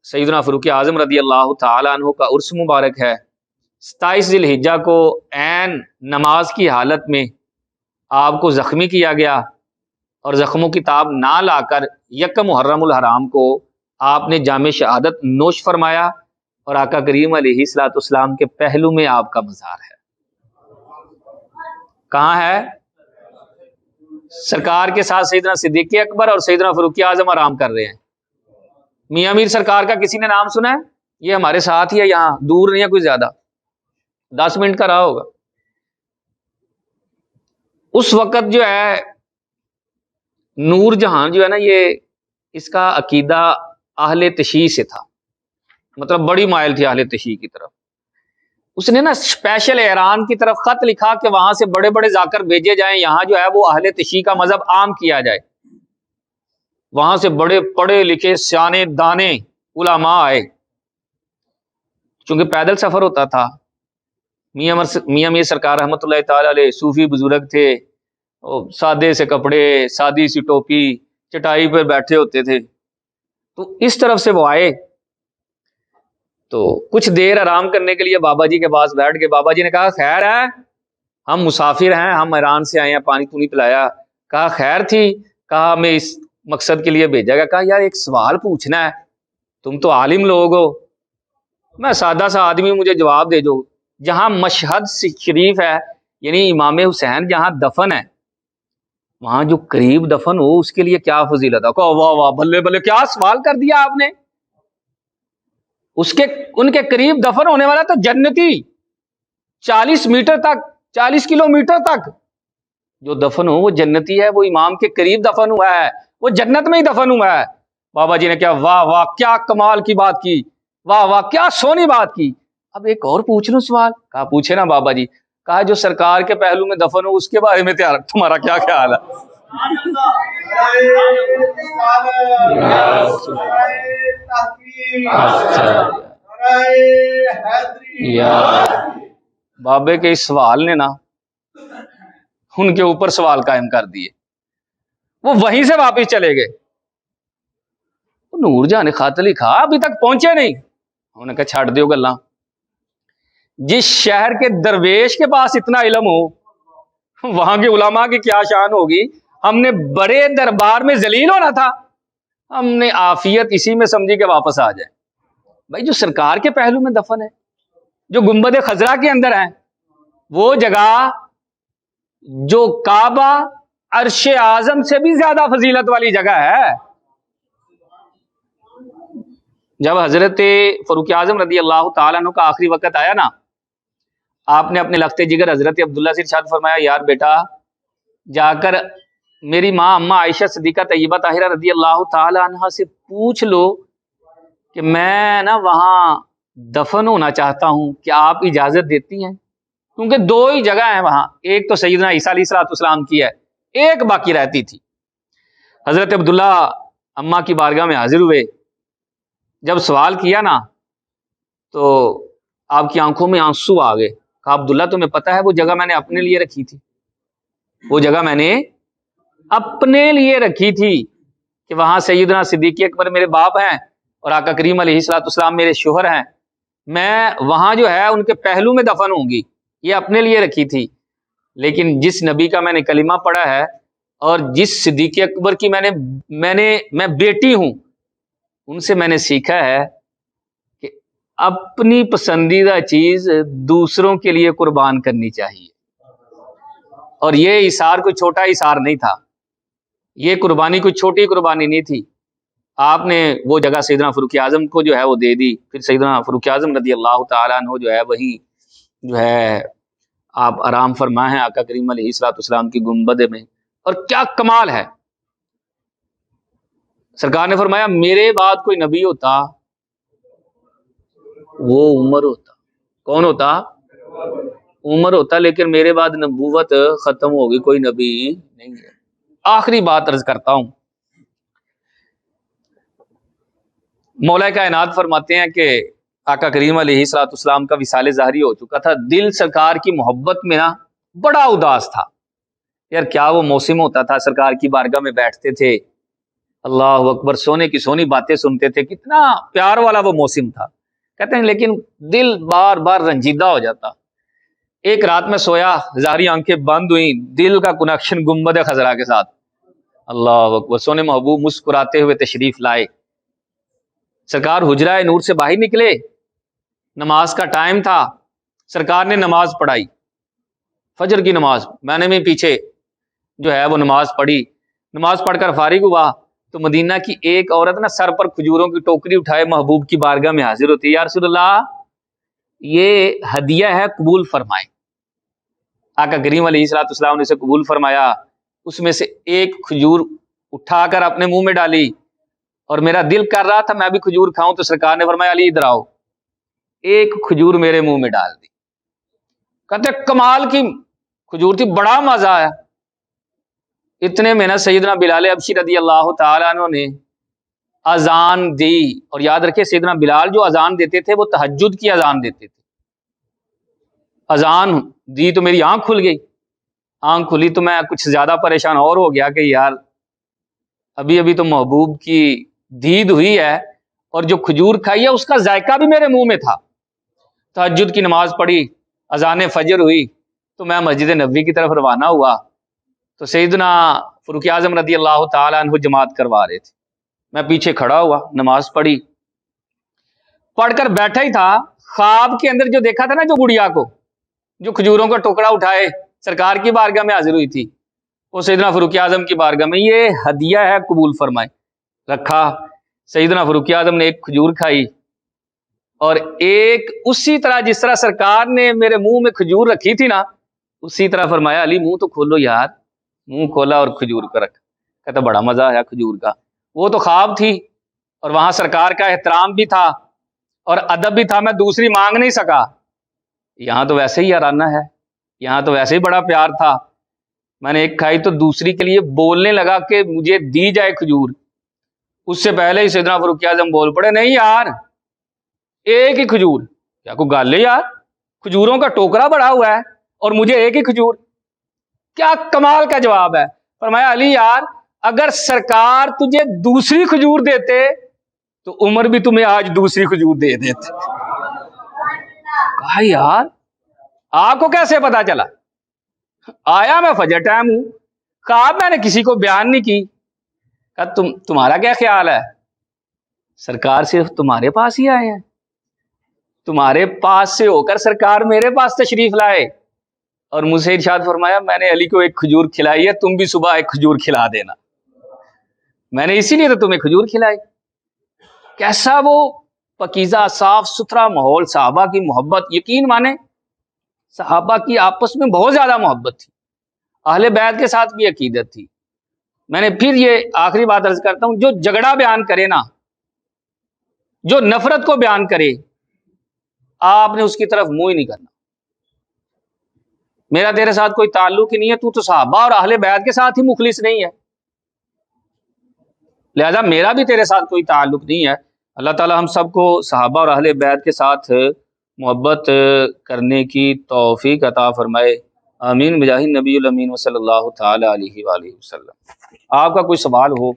سیدنا فاروق اعظم رضی اللہ تعالیٰ عنہ کا عرس مبارک ہے۔ 27 ذی الحجہ کو عین نماز کی حالت میں آپ کو زخمی کیا گیا اور زخموں کی تاب نہ لا کر یکم محرم الحرام کو آپ نے جام شہادت نوش فرمایا، اور آقا کریم علیہ الصلوۃ والسلام کے پہلو میں آپ کا مزار ہے۔ کہاں ہے؟ سرکار کے ساتھ سیدنا صدیق اکبر اور سیدنا فاروق اعظم آرام کر رہے ہیں۔ میاں میر سرکار کا کسی نے نام سنا ہے؟ یہ ہمارے ساتھ ہی ہے، یہاں دور نہیں ہے کوئی زیادہ، 10 منٹ کا رہا ہوگا۔ اس وقت جو ہے نور جہاں جو ہے نا، یہ اس کا عقیدہ اہل تشیع سے تھا، مطلب بڑی مائل تھی اہل تشیع کی طرف۔ اس نے نا اسپیشل ایران کی طرف خط لکھا کہ وہاں سے بڑے بڑے ذاکر بھیجے جائیں، یہاں جو ہے وہ اہل تشیع کا مذہب عام کیا جائے۔ وہاں سے بڑے پڑھے لکھے سیانے دانے علماء آئے، چونکہ پیدل سفر ہوتا تھا۔ میاں میر سرکار رحمۃ اللہ تعالی علیہ صوفی بزرگ تھے، سادے سے کپڑے، سادی سی ٹوپی، چٹائی پر بیٹھے ہوتے تھے۔ تو اس طرف سے وہ آئے تو کچھ دیر آرام کرنے کے لیے بابا جی کے پاس بیٹھ گئے۔ بابا جی نے کہا خیر ہے، ہم مسافر ہیں، ہم ایران سے آئے ہیں، پانی پونی پلایا۔ کہا خیر تھی؟ کہا میں اس مقصد کے لیے بھیجا گیا۔ کہا یار ایک سوال پوچھنا ہے، تم تو عالم لوگ ہو، میں سادہ سا آدمی، مجھے جواب دے دو۔ جہاں مشہد شریف ہے، یعنی امام حسین جہاں دفن ہے، وہاں جو قریب دفن ہو اس کے لیے کیا فضیلت ہے؟ کہا واہ واہ، بلے بلے، کیا سوال کر دیا آپ نے۔ ان کے قریب دفن ہونے والا تو جنتی، 40 میٹر تک، 40 کلومیٹر تک جو دفن ہو وہ جنتی ہے، وہ امام کے قریب دفن ہوا ہے، وہ جنت میں ہی دفن ہوا ہے۔ بابا جی نے کہا واہ واہ، کیا کمال کی بات کی، واہ واہ کیا سونی بات کی۔ اب ایک اور پوچھ لوں سوال؟ کہا پوچھے نا بابا جی۔ کہا جو سرکار کے پہلو میں دفن ہو اس کے بارے میں تمہارا کیا خیال ہے؟ بابے کے اس سوال نے نا ان کے اوپر سوال قائم کر دیے، وہ وہیں سے واپس چلے گئے۔ نور جہاں نے خط لکھا ابھی تک پہنچے نہیں، انہوں نے کہا چھاڑ دیو گلاں، جس شہر کے درویش کے پاس اتنا علم ہو وہاں کے علماء کی کیا شان ہوگی۔ ہم نے بڑے دربار میں ذلیل ہونا تھا، ہم نے عافیت اسی میں سمجھی کہ واپس آ جائے۔ بھائی جو سرکار کے پہلو میں دفن ہے، جو گنبد خضرا کے اندر ہے، وہ جگہ جو کعبہ عرش اعظم سے بھی زیادہ فضیلت والی جگہ ہے۔ جب حضرت فاروق اعظم رضی اللہ تعالیٰ عنہ کا آخری وقت آیا نا، آپ نے اپنے لخت جگر حضرت عبداللہ سے ارشاد فرمایا یار بیٹا جا کر میری ماں اماں عائشہ صدیقہ طیبہ طاہرہ رضی اللہ تعالی عنہا سے پوچھ لو کہ میں نا وہاں دفن ہونا چاہتا ہوں، کیا آپ اجازت دیتی ہیں؟ کیونکہ 2 ہی جگہ ہیں وہاں، ایک تو سیدنا عیسیٰ علیہ الصلوۃ والسلام کی ہے، ایک باقی رہتی تھی۔ حضرت عبداللہ اماں کی بارگاہ میں حاضر ہوئے، جب سوال کیا نا تو آپ کی آنکھوں میں آنسو آ گئے۔ کہا عبداللہ تمہیں پتہ ہے وہ جگہ میں نے اپنے لیے رکھی تھی، وہ جگہ میں نے اپنے لیے رکھی تھی کہ وہاں سیدنا صدیق اکبر میرے باپ ہیں اور آقا کریم علیہ الصلوۃ والسلام میرے شوہر ہیں، میں وہاں جو ہے ان کے پہلو میں دفن ہوں گی، یہ اپنے لیے رکھی تھی۔ لیکن جس نبی کا میں نے کلمہ پڑھا ہے اور جس صدیق اکبر کی میں بیٹی ہوں، ان سے میں نے سیکھا ہے کہ اپنی پسندیدہ چیز دوسروں کے لیے قربان کرنی چاہیے، اور یہ ایثار کوئی چھوٹا ایثار نہیں تھا، یہ قربانی کوئی چھوٹی قربانی نہیں تھی۔ آپ نے وہ جگہ سیدنا فاروق اعظم کو جو ہے وہ دے دی، پھر سیدنا فاروق اعظم رضی اللہ تعالیٰ عنہ جو ہے وہی جو ہے آپ آرام فرما ہیں آقا کریم علیہ الصلوۃ والسلام کی گنبد میں۔ اور کیا کمال ہے، سرکار نے فرمایا میرے بعد کوئی نبی ہوتا وہ عمر ہوتا۔ کون ہوتا؟ عمر ہوتا، لیکن میرے بعد نبوت ختم ہوگی، کوئی نبی نہیں ہے۔ آخری بات عرض کرتا ہوں، مولا کائنات فرماتے ہیں کہ آقا کریم علیہ الصلوۃ والسلام کا وصال ظاہری ہو چکا تھا، دل سرکار کی محبت میں نا بڑا اداس تھا۔ یار کیا وہ موسم ہوتا تھا، سرکار کی بارگاہ میں بیٹھتے تھے اللہ اکبر، سونے کی سونی باتیں سنتے تھے، کتنا پیار والا وہ موسم تھا. کہتے ہیں لیکن دل بار بار رنجیدہ ہو جاتا. ایک رات میں سویا، ظاہری آنکھیں بند ہوئیں، دل کا کنیکشن گنبد خضرا کے ساتھ. اللہ اکبر، سونے محبوب مسکراتے ہوئے تشریف لائے. سرکار حجرہ نور سے باہر نکلے، نماز کا ٹائم تھا، سرکار نے نماز پڑھائی، فجر کی نماز. میں نے بھی پیچھے جو ہے وہ نماز پڑھی. نماز پڑھ کر فارغ ہوا تو مدینہ کی ایک عورت نا سر پر کھجوروں کی ٹوکری اٹھائے محبوب کی بارگاہ میں حاضر ہوتی ہے. یا رسول اللہ، یہ ہدیہ ہے، قبول فرمائیں. آقا کریم علیہ الصلوۃ والسلام نے اسے قبول فرمایا. اس میں سے ایک کھجور اٹھا کر اپنے منہ میں ڈالی اور میرا دل کر رہا تھا میں بھی کھجور کھاؤں، تو سرکار نے فرمایا علی ادھر آؤ. ایک کھجور میرے منہ میں ڈال دی. کہتے کمال کی کھجور تھی، بڑا مزہ آیا. اتنے میں نا سیدنا بلال حبشی رضی اللہ تعالیٰ عنہ نے اذان دی. اور یاد رکھے سیدنا بلال جو اذان دیتے تھے وہ تہجد کی اذان دیتے تھے. اذان دی تو میری آنکھ کھل گئی. آنکھ کھلی تو میں کچھ زیادہ پریشان اور ہو گیا کہ یار ابھی ابھی تو محبوب کی دید ہوئی ہے اور جو کھجور کھائی ہے اس کا ذائقہ بھی میرے منہ میں تھا. تہجد کی نماز پڑھی، اذان فجر ہوئی تو میں مسجد نبوی کی طرف روانہ ہوا. تو سیدنا فاروق اعظم رضی اللہ تعالیٰ عنہ جماعت کروا رہے تھے. میں پیچھے کھڑا ہوا، نماز پڑھی، پڑھ کر بیٹھا ہی تھا. خواب کے اندر جو دیکھا تھا نا، جو گڑیا کو جو کھجوروں کا ٹکڑا اٹھائے سرکار کی بارگاہ میں حاضر ہوئی تھی، وہ سیدنا فاروق اعظم کی بارگاہ میں یہ ہدیہ ہے، قبول فرمائے. رکھا. سیدنا فاروق اعظم نے ایک کھجور کھائی اور ایک اسی طرح جس طرح سرکار نے میرے منہ میں کھجور رکھی تھی نا، اسی طرح فرمایا علی منہ تو کھولو یار. منہ کھولا اور کھجور کو رکھا. کہتا بڑا مزہ آیا کھجور کا. وہ تو خواب تھی اور وہاں سرکار کا احترام بھی تھا اور ادب بھی تھا، میں دوسری مانگ نہیں سکا. یہاں تو ویسے ہی یارانہ ہے، یہاں تو ویسے ہی بڑا پیار تھا. میں نے ایک کھائی تو دوسری کے لیے بولنے لگا کہ مجھے دی جائے کھجور. اس سے پہلے ہی سیدنا فاروق اعظم بول پڑے نہیں یار ایک ہی کھجور. کیا کوئی گل ہے یار، کھجوروں کا ٹوکرا بڑا ہوا ہے اور مجھے ایک ہی کھجور. کیا کمال کا جواب ہے. فرمایا علی یار اگر سرکار تجھے دوسری کھجور دیتے تو عمر بھی تمہیں آج دوسری کھجور دے دیتے. کہا یار آپ کو کیسے پتا چلا؟ آیا میں فجر ٹائم ہوں، خواب میں نے کسی کو بیان نہیں کی. کہا تمہارا کیا خیال ہے؟ سرکار صرف تمہارے پاس ہی آئے ہیں، تمہارے پاس سے ہو کر سرکار میرے پاس تشریف لائے اور مجھ سے ارشاد فرمایا میں نے علی کو ایک کھجور کھلائی ہے، تم بھی صبح ایک کھجور کھلا دینا. میں نے اسی لیے تو تمہیں کھجور کھلائی. کیسا وہ پاکیزہ صاف ستھرا ماحول، صحابہ کی محبت. یقین مانے صحابہ کی آپس میں بہت زیادہ محبت تھی، اہل بیت کے ساتھ بھی عقیدت تھی. میں نے پھر یہ آخری بات عرض کرتا ہوں، جو جھگڑا بیان کرے نا، جو نفرت کو بیان کرے، آپ نے اس کی طرف منہ ہی نہیں کرنا. میرا تیرے ساتھ کوئی تعلق ہی نہیں ہے، تو صحابہ اور اہل بیت کے ساتھ ہی مخلص نہیں ہے، لہذا میرا بھی تیرے ساتھ کوئی تعلق نہیں ہے. اللہ تعالی ہم سب کو صحابہ اور اہل بیت کے ساتھ محبت کرنے کی توفیق عطا فرمائے. آمین بجاہ نبی الامین و صلی اللہ تعالی علیہ وآلہ وسلم. آپ کا کوئی سوال ہو